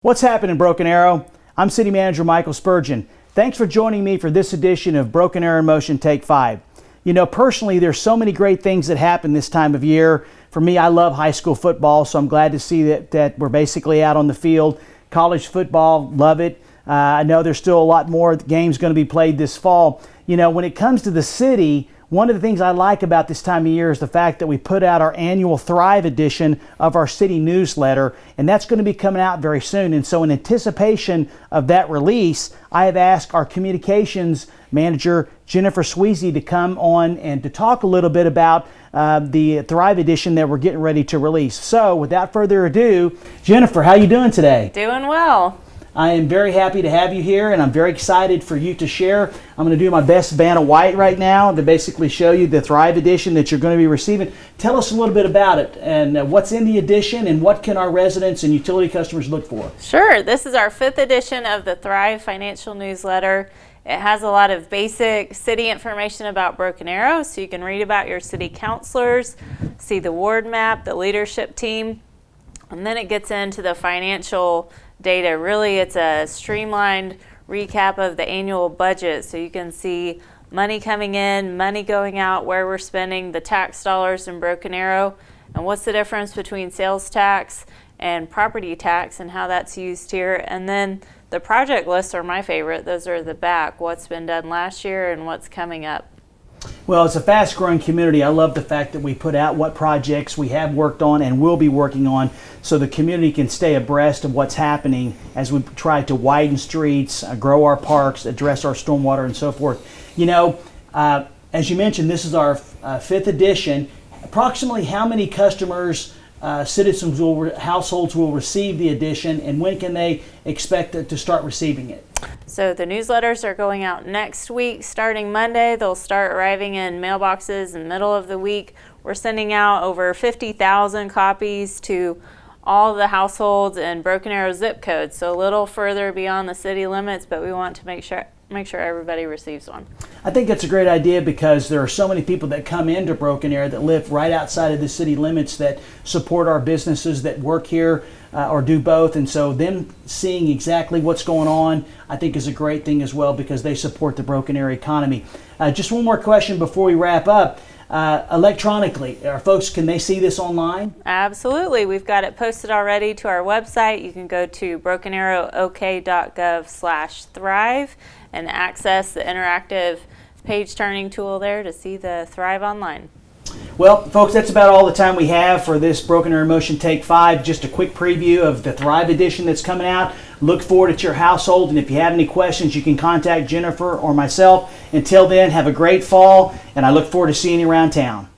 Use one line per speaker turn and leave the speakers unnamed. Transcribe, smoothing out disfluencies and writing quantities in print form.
What's happening, Broken Arrow? I'm City Manager Michael Spurgeon. Thanks for joining me for this edition of Broken Arrow in Motion Take 5. You know, personally, there's so many great things that happen this time of year. For me, I love high school football, so I'm glad to see that we're basically out on the field. College football, love it. I know there's still a lot more games going to be played this fall. You know, when it comes to the city, one of the things I like about this time of year is the fact that we put out our annual Thrive edition of our city newsletter, and that's going to be coming out very soon. And so in anticipation of that release, I have asked our communications manager, Jennifer Sweezy, to come on and to talk a little bit about the Thrive edition that we're getting ready to release. So without further ado, Jennifer, how you doing today?
Doing well.
I am very happy to have you here, and I'm very excited for you to share. I'm going to do my best Vanna White right now to basically show you the Thrive edition that you're going to be receiving. Tell us a little bit about it and what's in the edition and what can our residents and utility customers look for.
Sure. This is our 5th edition of the Thrive Financial Newsletter. It has a lot of basic city information about Broken Arrow, so you can read about your city councilors, see the ward map, the leadership team, and then it gets into the financial data. Really, it's a streamlined recap of the annual budget, so you can see money coming in, money going out, where we're spending the tax dollars in Broken Arrow, and what's the difference between sales tax and property tax and how that's used here. And then the project lists are my favorite. Those are the back, what's been done last year and what's coming up.
Well, it's a fast-growing community. I love the fact that we put out what projects we have worked on and will be working on so the community can stay abreast of what's happening as we try to widen streets, grow our parks, address our stormwater, and so forth. You know, as you mentioned, this is our 5th edition. Approximately how many customers, households will receive the edition, and when can they expect to start receiving it?
So the newsletters are going out next week, starting Monday. They'll start arriving in mailboxes in the middle of the week. We're sending out over 50,000 copies to all the households in Broken Arrow zip code, so a little further beyond the city limits, but we want to make sure everybody receives one.
I think that's a great idea because there are so many people that come into Broken Arrow that live right outside of the city limits that support our businesses that work here or do both, and so them seeing exactly what's going on I think is a great thing as well because they support the Broken Arrow economy. Just one more question before we wrap up. Electronically, folks, can they see this online?
Absolutely. We've got it posted already to our website. You can go to brokenarrowok.gov/thrive and access the interactive page turning tool there to see the Thrive online.
Well, folks, that's about all the time we have for this Broken Arrow Motion Take 5. Just a quick preview of the Thrive edition that's coming out. Look forward at your household, and if you have any questions, you can contact Jennifer or myself. Until then, have a great fall, and I look forward to seeing you around town.